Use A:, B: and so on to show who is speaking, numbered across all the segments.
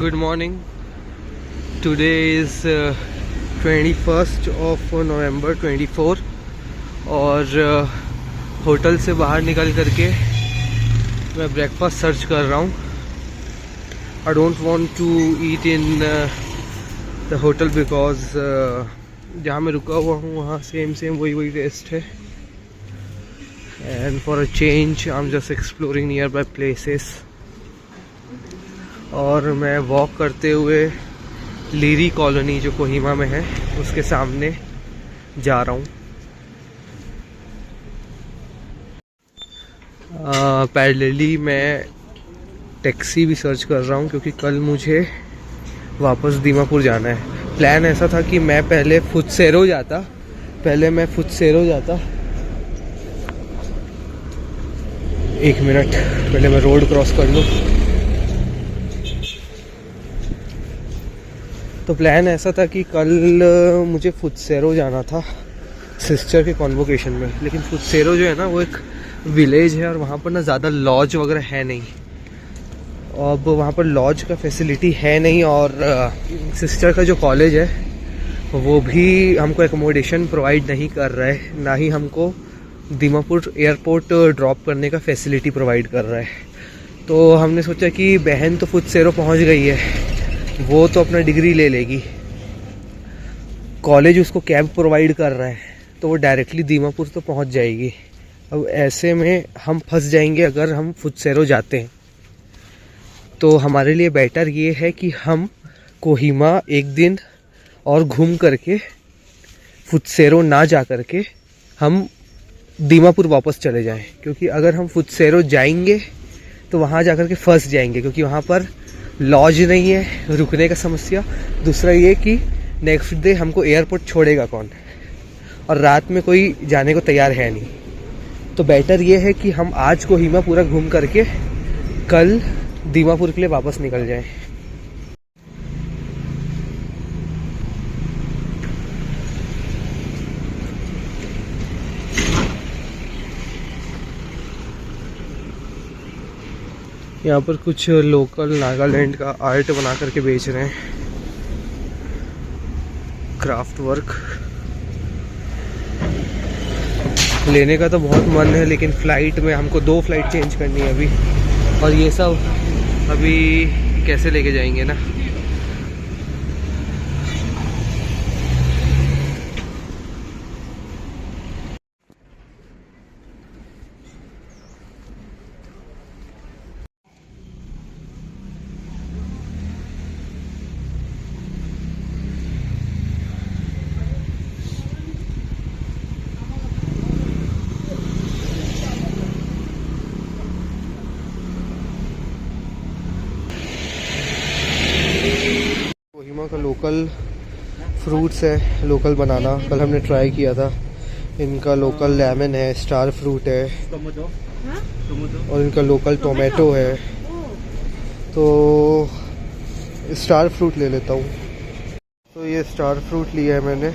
A: Good morning. Today is 21st of November 24 और hotel से बाहर निकल करके मैं ब्रेकफास्ट सर्च कर रहा हूँ. I don't want to eat in the hotel because जहाँ मैं रुका हुआ हूँ वहाँ सेम वही टेस्ट है. And for a change I'm just exploring nearby places. और मैं वॉक करते हुए लीरी कॉलोनी जो कोहिमा में है उसके सामने जा रहा हूँ. पैरेलली मैं टैक्सी भी सर्च कर रहा हूँ क्योंकि कल मुझे वापस दीमापुर जाना है. प्लान ऐसा था कि मैं पहले फुत्सेरो जाता. एक मिनट पहले मैं रोड क्रॉस कर लूँ. तो प्लान ऐसा था कि कल मुझे फुत्सेरो जाना था सिस्टर के कॉन्वोकेशन में. लेकिन फुत्सेरो जो है ना वो एक विलेज है और वहाँ पर ना ज़्यादा लॉज वगैरह है नहीं. अब वहाँ पर लॉज का फैसिलिटी है नहीं और सिस्टर का जो कॉलेज है वो भी हमको एकोमोडेशन प्रोवाइड नहीं कर रहा है. ना ही हमको दीमापुर एयरपोर्ट ड्रॉप करने का फैसिलिटी प्रोवाइड कर रहा है. तो हमने सोचा कि बहन तो फुत्सेरो पहुँच गई है, वो तो अपना डिग्री ले लेगी. कॉलेज उसको कैब प्रोवाइड कर रहा है तो वो डायरेक्टली दीमापुर तो पहुंच जाएगी. अब ऐसे में हम फंस जाएंगे अगर हम फुत्सेरो जाते हैं. तो हमारे लिए बेटर ये है कि हम कोहिमा एक दिन और घूम करके फुत्सेरो ना जा करके हम दीमापुर वापस चले जाएं. क्योंकि अगर हम फुत्सेरो जाएंगे तो वहाँ जा कर के फंस जाएंगे क्योंकि वहाँ पर लॉज नहीं है, रुकने का समस्या. दूसरा ये कि नेक्स्ट डे हमको एयरपोर्ट छोड़ेगा कौन, और रात में कोई जाने को तैयार है नहीं. तो बेटर ये है कि हम आज कोहिमा पूरा घूम करके कल दीमापुर के लिए वापस निकल जाएं. यहाँ पर कुछ लोकल नागालैंड का आर्ट बना करके बेच रहे हैं, क्राफ्ट वर्क. लेने का तो बहुत मन है लेकिन फ़्लाइट में हमको 2 फ्लाइट चेंज करनी है अभी, और ये सब अभी कैसे लेके जाएंगे ना. कोहिमा का लोकल फ्रूट्स है, लोकल बनाना. कल हमने ट्राई किया था. इनका लोकल लेमन है, स्टार फ्रूट है और इनका लोकल टोमेटो है. तो स्टार फ्रूट ले लेता हूँ. तो ये स्टार फ्रूट लिया है मैंने.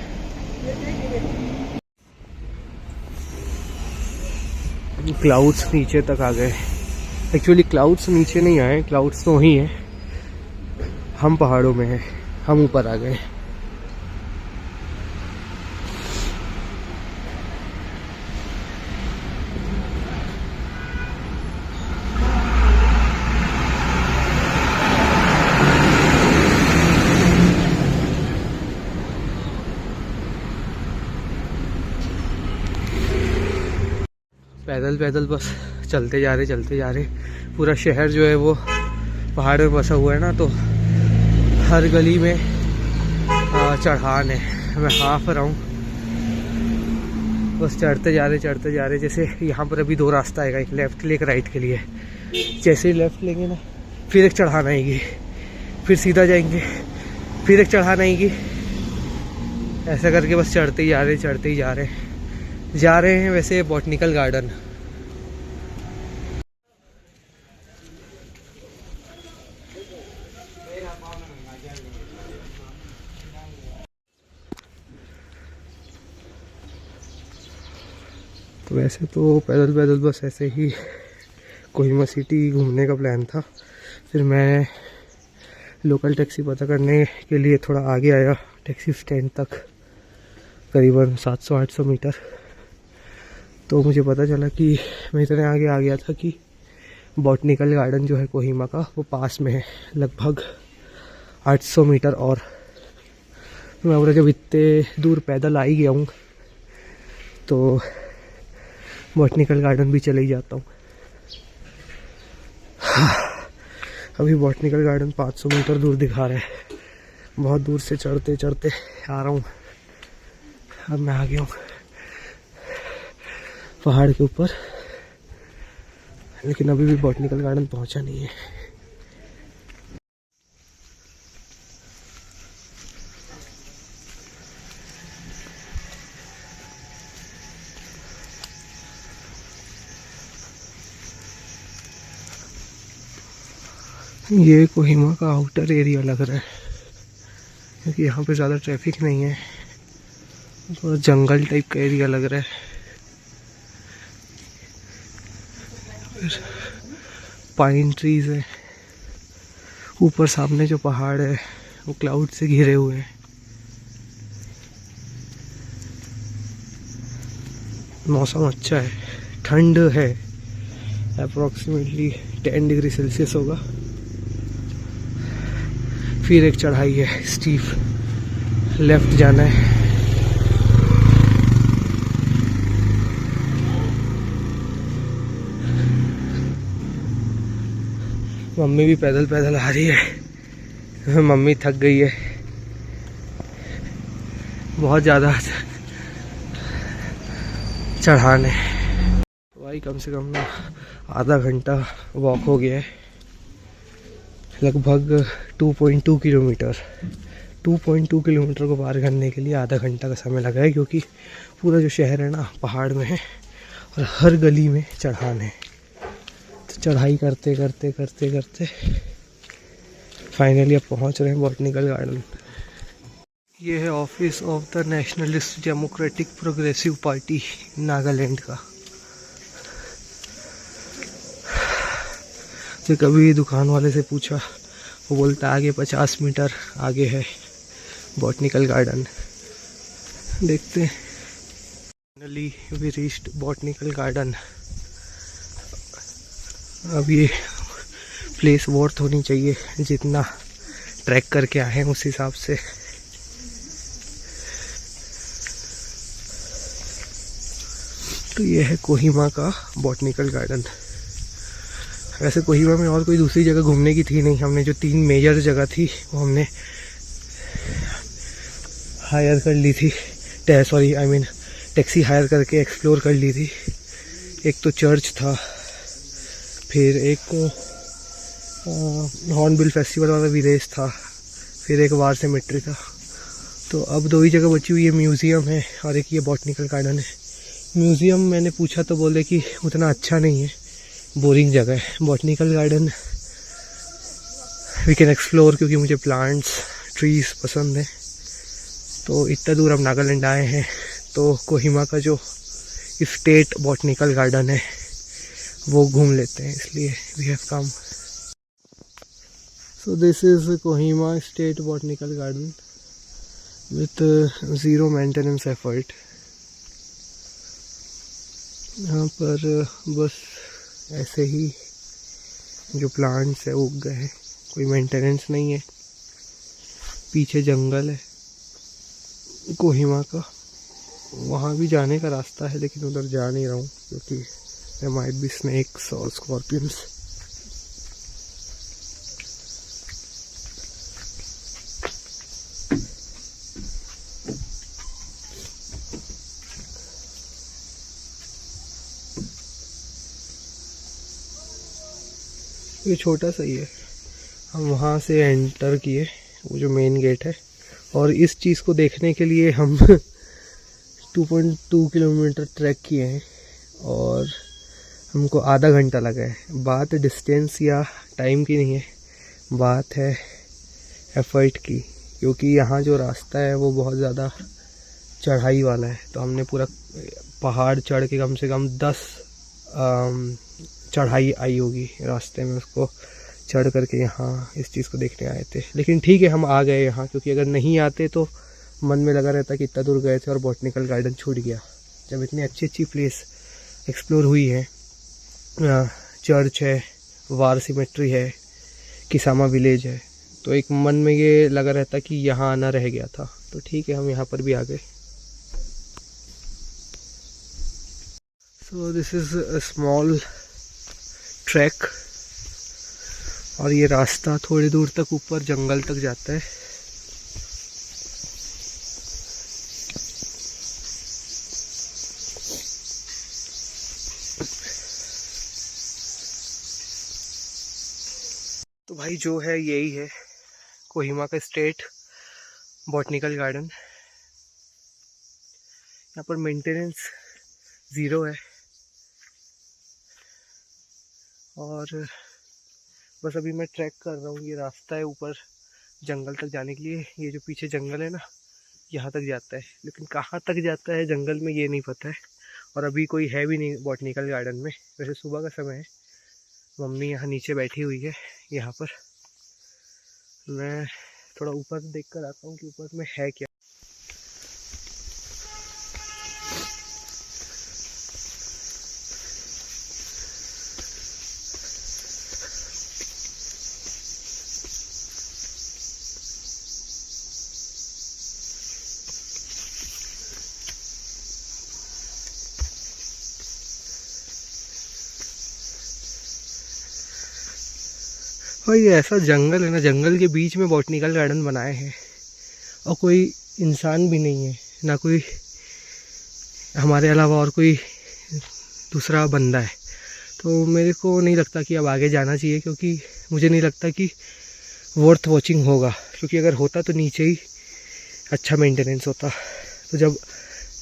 A: क्लाउड्स नीचे तक आ गए. एक्चुअली क्लाउड्स नीचे नहीं आए, क्लाउड्स तो वहीं हैं. हम पहाड़ों में हैं, हम ऊपर आ गए. पैदल बस चलते जा रहे. पूरा शहर जो है वो पहाड़ में बसा हुआ है ना, तो हर गली में चढ़ान है. मैं हाफ रहा हूँ, बस चढ़ते जा रहे. जैसे यहाँ पर अभी 2 रास्ता आएगा, एक लेफ़्ट के लिए एक राइट के लिए. जैसे ही लेफ़्ट लेंगे ना फिर एक चढ़ान आएगी, फिर सीधा जाएंगे फिर एक चढ़ान आएगी. ऐसा करके बस चढ़ते ही जा रहे हैं. वैसे बॉटनिकल गार्डन तो वैसे तो पैदल बस ऐसे ही कोहिमा सिटी घूमने का प्लान था. फिर मैं लोकल टैक्सी पता करने के लिए थोड़ा आगे आया टैक्सी स्टैंड तक, करीबन 700-800 मीटर। तो मुझे पता चला कि मैं इतने आगे आ गया था कि बॉटनिकल गार्डन जो है कोहिमा का वो पास में है, लगभग 800 मीटर। और मैं बोला जब इतने दूर पैदल आ ही गया हूँ तो बॉटनिकल गार्डन भी चले ही जाता हूँ। अभी बॉटनिकल गार्डन 500 मीटर दूर दिखा रहा है, बहुत दूर से चढ़ते चढ़ते आ रहा हूँ। अब मैं आ गया हूँ पहाड़ के ऊपर, लेकिन अभी भी बॉटनिकल गार्डन पहुँचा नहीं है। ये कोहिमा का आउटर एरिया लग रहा है, क्योंकि यहाँ पे ज़्यादा ट्रैफिक नहीं है, थोड़ा जंगल टाइप का एरिया लग रहा है। पाइन ट्रीज है, ऊपर सामने जो पहाड़ है वो क्लाउड से घिरे हुए हैं। मौसम अच्छा है, ठंड है, अप्रॉक्सीमेटली 10 डिग्री सेल्सियस होगा। फिर एक चढ़ाई है स्टीप, लेफ्ट जाना है। मम्मी भी पैदल पैदल आ रही है, मम्मी थक गई है बहुत ज़्यादा चढ़ाने। भाई कम से कम ना आधा घंटा वॉक हो गया है, लगभग 2.2 किलोमीटर। 2.2 किलोमीटर को पार करने के लिए आधा घंटा का समय लगा है, क्योंकि पूरा जो शहर है ना पहाड़ में है और हर गली में चढ़ान है। तो चढ़ाई करते करते करते करते फाइनली अब पहुंच रहे हैं बॉटनिकल गार्डन। ये है office of the nationalist democratic progressive party Nagaland का। तो कभी दुकान वाले से पूछा, वो बोलता आगे 50 मीटर आगे है बॉटनिकल गार्डन। देखते हैं। Finally we reached botanical garden. अब ये प्लेस वर्थ होनी चाहिए, जितना ट्रैक करके आए हैं उस हिसाब से। तो ये है कोहिमा का बॉटनिकल गार्डन। वैसे कोहिमा में और कोई दूसरी जगह घूमने की थी नहीं, हमने जो 3 मेजर जगह थी वो हमने हायर कर ली थी, टैक्सी हायर करके एक्सप्लोर कर ली थी। एक तो चर्च था, फिर एक हॉर्नबिल फेस्टिवल वाला विलेज था, फिर एक वार सेमेट्री था। तो अब 2 ही जगह बची हुई है, म्यूज़ियम है और एक ये बॉटनिकल गार्डन है। म्यूज़ियम मैंने पूछा तो बोले कि उतना अच्छा नहीं है, बोरिंग जगह है। Botanical garden we can explore, क्योंकि मुझे प्लांट्स ट्रीज पसंद है। तो इतना दूर अब नागालैंड आए हैं तो कोहिमा का जो स्टेट बॉटनिकल गार्डन है वो घूम लेते हैं, इसलिए we have come. So this is Kohima state botanical garden with 0 maintenance effort. यहाँ पर बस ऐसे ही जो प्लांट्स है उग गए हैं, कोई मेंटेनेंस नहीं है। पीछे जंगल है कोहिमा का, वहाँ भी जाने का रास्ता है, लेकिन उधर जा नहीं रहा हूँ क्योंकि देयर माइट बी स्नेक्स और स्कॉर्पियंस। ये छोटा सा ही है, हम वहाँ से एंटर किए, वो जो मेन गेट है, और इस चीज़ को देखने के लिए हम 2.2 किलोमीटर ट्रैक किए हैं और हमको आधा घंटा लगा है। बात डिस्टेंस या टाइम की नहीं है, बात है एफर्ट की, क्योंकि यहाँ जो रास्ता है वो बहुत ज़्यादा चढ़ाई वाला है। तो हमने पूरा पहाड़ चढ़ के कम से कम 10 चढ़ाई आई होगी रास्ते में, उसको चढ़ करके यहाँ इस चीज़ को देखने आए थे। लेकिन ठीक है, हम आ गए यहाँ, क्योंकि अगर नहीं आते तो मन में लगा रहता कि इतना दूर गए थे और बॉटनिकल गार्डन छूट गया। जब इतनी अच्छी अच्छी प्लेस एक्सप्लोर हुई है, चर्च है, वार सिमेट्री है, किसामा विलेज है, तो एक मन में ये लगा रहता कि यहाँ आना रह गया था। तो ठीक है, हम यहाँ पर भी आ गए। सो this is a small track, और ये रास्ता थोड़ी दूर तक ऊपर जंगल तक जाता है। तो भाई जो है यही है कोहिमा का स्टेट बॉटनिकल गार्डन। यहाँ पर मेंटेनेंस ज़ीरो है, और बस अभी मैं ट्रैक कर रहा हूँ। ये रास्ता है ऊपर जंगल तक जाने के लिए। ये जो पीछे जंगल है ना, यहाँ तक जाता है, लेकिन कहाँ तक जाता है जंगल में ये नहीं पता है। और अभी कोई है भी नहीं बॉटनिकल गार्डन में। वैसे सुबह का समय है, मम्मी यहाँ नीचे बैठी हुई है। यहाँ पर मैं थोड़ा ऊपर देख कर आता हूँ कि ऊपर में है क्या। और ये ऐसा जंगल है ना, जंगल के बीच में बॉटनिकल गार्डन बनाए हैं, और कोई इंसान भी नहीं है, ना कोई हमारे अलावा और कोई दूसरा बंदा है। तो मेरे को नहीं लगता कि अब आगे जाना चाहिए, क्योंकि मुझे नहीं लगता कि वर्थ वॉचिंग होगा। क्योंकि अगर होता तो नीचे ही अच्छा मेंटेनेंस होता। तो जब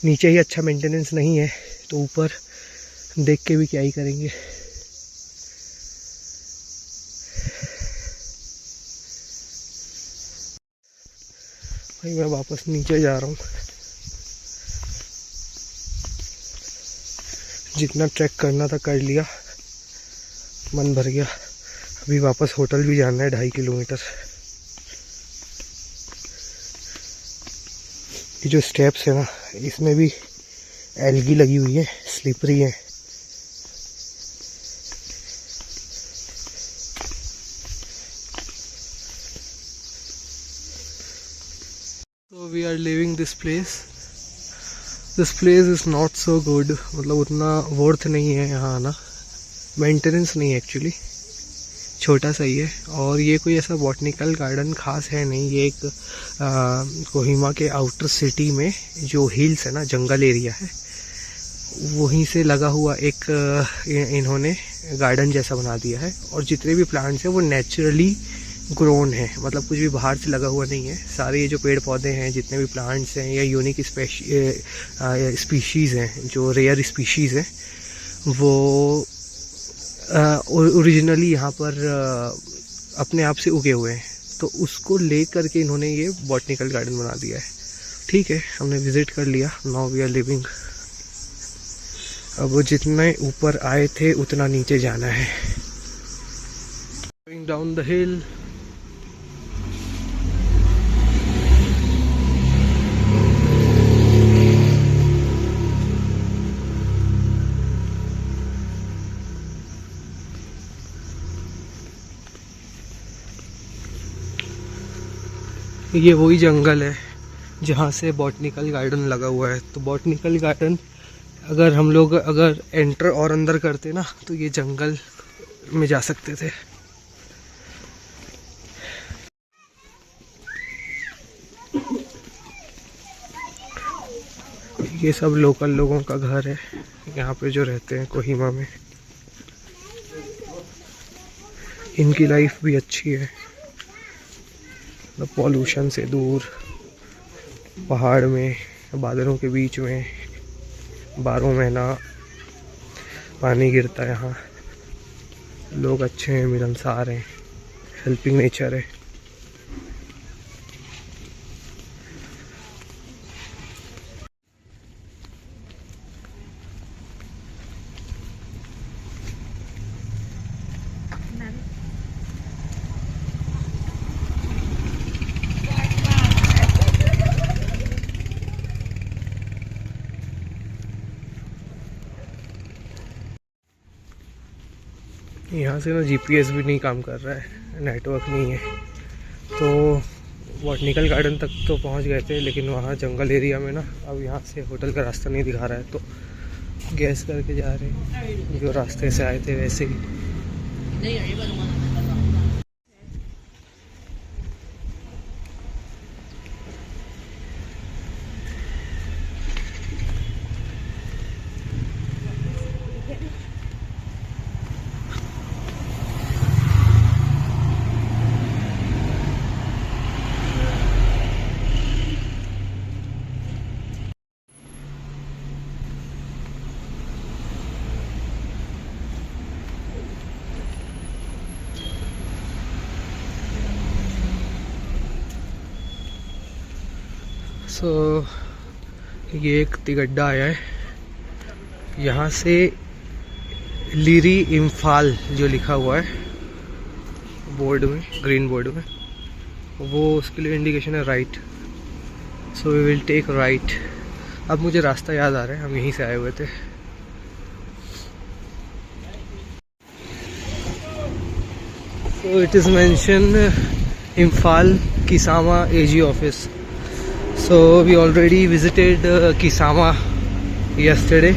A: नीचे ही अच्छा मेंटेनेंस नहीं है तो ऊपर देख के भी क्या ही करेंगे। भाई मैं वापस नीचे जा रहा हूँ। जितना ट्रैक करना था कर लिया, मन भर गया। अभी वापस होटल भी जाना है 2.5 किलोमीटर। ये जो स्टेप्स है ना, इसमें भी एल्गी लगी हुई है, स्लिपरी है। So we are leaving this place. This place is not so good, मतलब उतना वर्थ नहीं है यहाँ आना। मेंटेनेंस नहीं है एक्चुअली, छोटा सा ही है। और ये कोई ऐसा बॉटनिकल गार्डन खास है नहीं। ये एक कोहिमा के आउटर सिटी में जो हिल्स है ना, जंगल एरिया है, वहीं से लगा हुआ एक इन्होंने गार्डन जैसा बना दिया है। और जितने भी प्लांट्स हैं वो नेचुरली ग्रोन है, मतलब कुछ भी बाहर से लगा हुआ नहीं है। सारे ये जो पेड़ पौधे हैं, जितने भी प्लांट्स हैं या यूनिक स्पीशीज़ हैं, जो रेयर स्पीशीज़ हैं, वो ओरिजिनली यहाँ पर अपने आप से उगे हुए हैं। तो उसको ले करके इन्होंने ये बॉटनिकल गार्डन बना दिया है। ठीक है, हमने विज़िट कर लिया। Now we are living. अब वो जितने ऊपर आए थे उतना नीचे जाना है। गोइंग डाउन द हिल। ये वही जंगल है जहाँ से बॉटनिकल गार्डन लगा हुआ है। तो बॉटनिकल गार्डन अगर हम लोग एंटर और अंदर करते ना, तो ये जंगल में जा सकते थे। ये सब लोकल लोगों का घर है यहाँ पे जो रहते हैं कोहिमा में। इनकी लाइफ भी अच्छी है, पॉल्यूशन से दूर, पहाड़ में, बादलों के बीच में 12 महीना पानी गिरता है यहाँ। लोग अच्छे हैं, मिलनसार हैं, हेल्पिंग नेचर है। यहाँ से ना जीपीएस भी नहीं काम कर रहा है, नेटवर्क नहीं है। तो बॉटनिकल गार्डन तक तो पहुँच गए थे, लेकिन वहाँ जंगल एरिया में ना अब यहाँ से होटल का रास्ता नहीं दिखा रहा है, तो गैस करके जा रहे हैं जो रास्ते से आए थे वैसे ही। ये एक तिगड्डा आया है, यहाँ से लीरी इम्फाल जो लिखा हुआ है बोर्ड में, ग्रीन बोर्ड में, वो उसके लिए इंडिकेशन है right. So we will take right. अब मुझे रास्ता याद आ रहा है, हम यहीं से आए हुए थे। So it is mention Imphal Kisama AG office. So we already visited Kisama yesterday.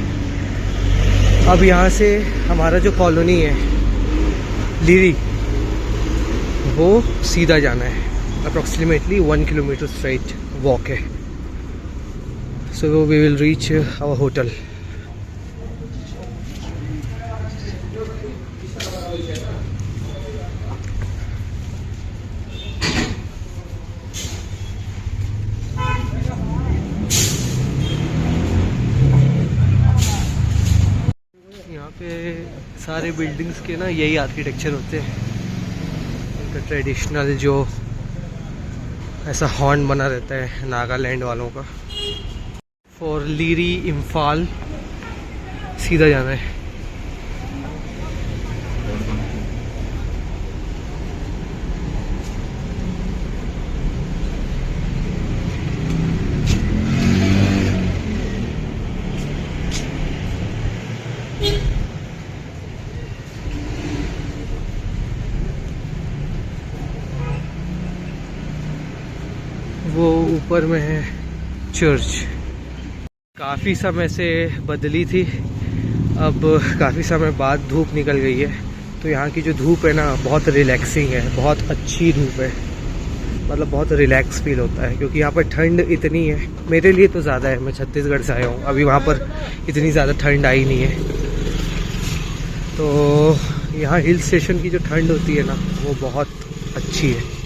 A: अब यहाँ से हमारा जो कॉलोनी है लीरी, वो सीधा जाना है, अप्रॉक्सीमेटली 1 किलोमीटर स्ट्रेट वॉक है। So we will reach our hotel. पे सारे बिल्डिंग्स के ना यही आर्किटेक्चर होते हैं, इनका ट्रेडिशनल जो ऐसा हॉर्न बना रहता है नागालैंड वालों का। फॉर लीरी इम्फाल सीधा जाना है। वो ऊपर में है चर्च। काफ़ी समय से बदली थी, अब काफ़ी समय बाद धूप निकल गई है, तो यहाँ की जो धूप है ना बहुत रिलैक्सिंग है, बहुत अच्छी धूप है, मतलब बहुत रिलैक्स फील होता है। क्योंकि यहाँ पर ठंड इतनी है, मेरे लिए तो ज़्यादा है, मैं छत्तीसगढ़ से आया हूँ, अभी वहाँ पर इतनी ज़्यादा ठंड आई नहीं है। तो यहाँ हिल स्टेशन की जो ठंड होती है ना वो बहुत अच्छी है।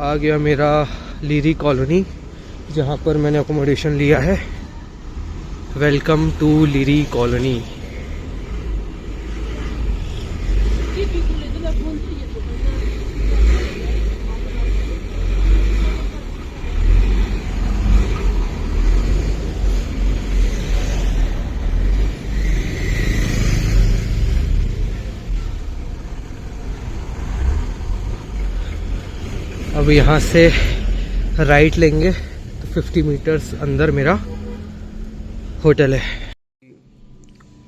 A: आ गया मेरा लीरी कॉलोनी, जहाँ पर मैंने अकोमोडेशन लिया है। वेलकम टू लीरी कॉलोनी। अब यहाँ से राइट लेंगे तो 50 मीटर्स अंदर मेरा होटल है।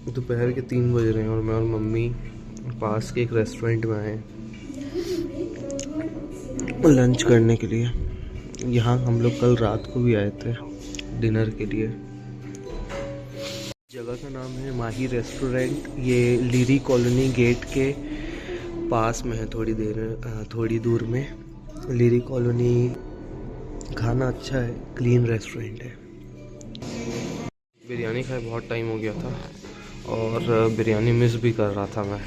A: दोपहर के 3 बज रहे हैं और मैं और मम्मी पास के एक रेस्टोरेंट में आए लंच करने के लिए। यहाँ हम लोग कल रात को भी आए थे डिनर के लिए, जगह का नाम है माही रेस्टोरेंट। ये लीरी कॉलोनी गेट के पास में है, थोड़ी दूर में। लीरी कॉलोनी, खाना अच्छा है, क्लीन रेस्टोरेंट है। बिरयानी खाए बहुत टाइम हो गया था और बिरयानी मिस भी कर रहा था मैं,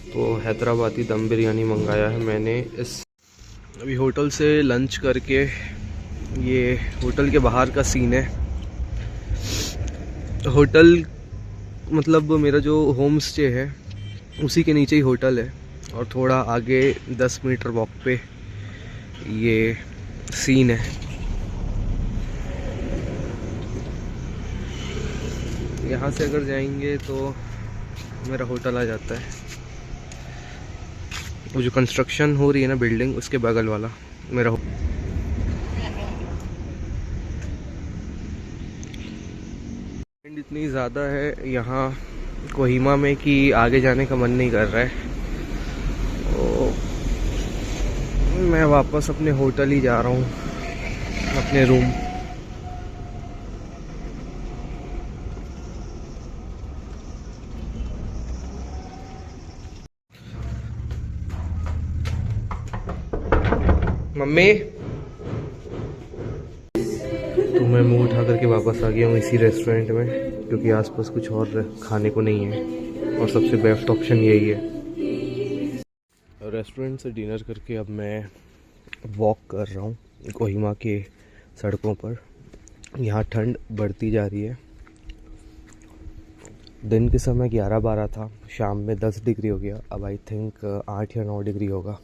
A: तो हैदराबादी दम बिरयानी मंगाया है मैंने। अभी होटल से लंच करके, ये होटल के बाहर का सीन है। होटल मतलब मेरा जो होम स्टे है उसी के नीचे ही होटल है, और थोड़ा आगे 10 मीटर वॉक पे ये सीन है। यहाँ से अगर जाएंगे तो मेरा होटल आ जाता है। वो जो कंस्ट्रक्शन हो रही है ना बिल्डिंग, उसके बगल वाला मेरा इतनी ज़्यादा है यहाँ कोहिमा में कि आगे जाने का मन नहीं कर रहा है। तो मैं वापस अपने होटल ही जा रहा हूँ, अपने रूम। मम्मी, तो मैं मुंह उठा करके वापस आ गया हूँ इसी रेस्टोरेंट में, क्योंकि आसपास कुछ और खाने को नहीं है और सबसे बेस्ट ऑप्शन यही है। रेस्टोरेंट से डिनर करके अब मैं वॉक कर रहा हूँ कोहिमा के सड़कों पर। यहाँ ठंड बढ़ती जा रही है। दिन के समय 11-12 था, शाम में 10 डिग्री हो गया। अब आई थिंक 8 या 9 डिग्री होगा।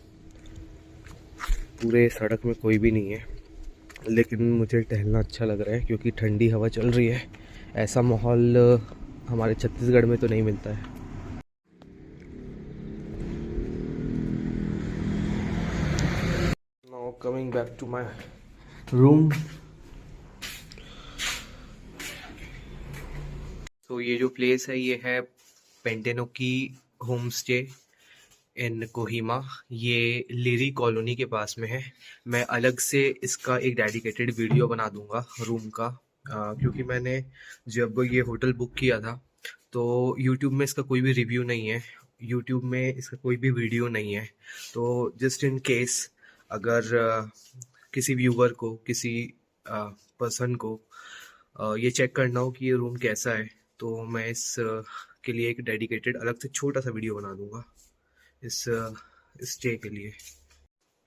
A: पूरे सड़क में कोई भी नहीं है, लेकिन मुझे टहलना अच्छा लग रहा है क्योंकि ठंडी हवा चल रही है। ऐसा माहौल हमारे छत्तीसगढ़ में तो नहीं मिलता है। Now coming back to my room. तो ये जो प्लेस है ये है पेंटेनोकी होम स्टे इन कोहिमा। ये लिरी कॉलोनी के पास में है। मैं अलग से इसका एक डेडिकेटेड वीडियो बना दूंगा रूम का, क्योंकि मैंने जब ये होटल बुक किया था तो यूट्यूब में इसका कोई भी रिव्यू नहीं है, यूट्यूब में इसका कोई भी वीडियो नहीं है। तो जस्ट इन केस अगर किसी व्यूवर को, किसी पर्सन को ये चेक करना हो कि ये रूम कैसा है, तो मैं इस के लिए एक डेडिकेटेड अलग से छोटा सा वीडियो बना दूंगा इस स्टे के लिए।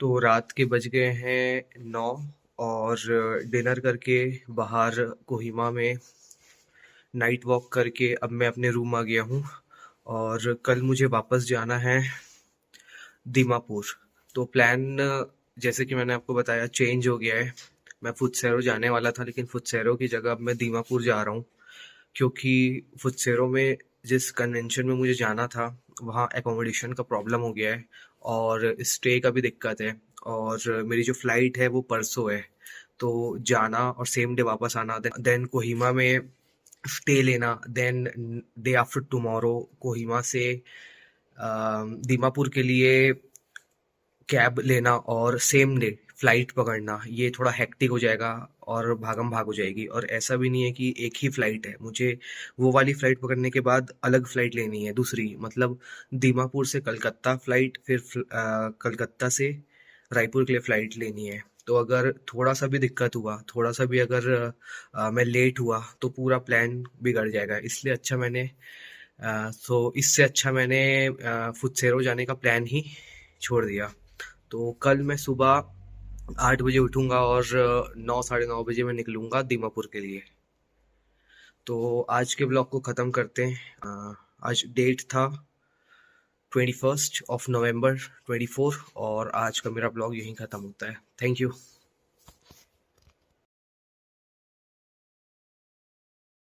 A: तो रात के बज गए हैं 9 और डिनर करके बाहर कोहिमा में नाइट वॉक करके अब मैं अपने रूम आ गया हूँ। और कल मुझे वापस जाना है दीमापुर। तो प्लान, जैसे कि मैंने आपको बताया, चेंज हो गया है। मैं फुत्सेरो जाने वाला था, लेकिन फुत्सेरो की जगह अब मैं दीमापुर जा रहा हूँ, क्योंकि फुत्सेरो में जिस कन्वेंशन में मुझे जाना था वहाँ एकोमोडेशन का प्रॉब्लम हो गया है और स्टे का भी दिक्कत है। और मेरी जो फ़्लाइट है वो परसों है, तो जाना और सेम डे वापस आना, देन कोहिमा में स्टे लेना, then day after tomorrow Kohima से दीमापुर के लिए कैब लेना और सेम डे फ्लाइट पकड़ना, ये थोड़ा हेक्टिक हो जाएगा और भागम भाग हो जाएगी। और ऐसा भी नहीं है कि एक ही फ्लाइट है, मुझे वो वाली फ्लाइट पकड़ने के बाद अलग फ्लाइट लेनी है दूसरी, मतलब दीमापुर से कलकत्ता फ्लाइट, फिर कलकत्ता से रायपुर के लिए फ़्लाइट लेनी है। तो अगर थोड़ा सा भी दिक्कत हुआ, थोड़ा सा भी अगर मैं लेट हुआ तो पूरा प्लान बिगड़ जाएगा। इसलिए अच्छा मैंने इससे अच्छा मैंने फुत्सेरो जाने का प्लान ही छोड़ दिया। तो कल मैं सुबह 8 बजे उठूंगा और 9 साढ़े 9 बजे मैं निकलूंगा दीमापुर के लिए। तो आज के ब्लॉग को ख़त्म करते हैं। आज डेट था 21 November 24 और आज का मेरा ब्लॉग यहीं ख़त्म होता है। Thank you.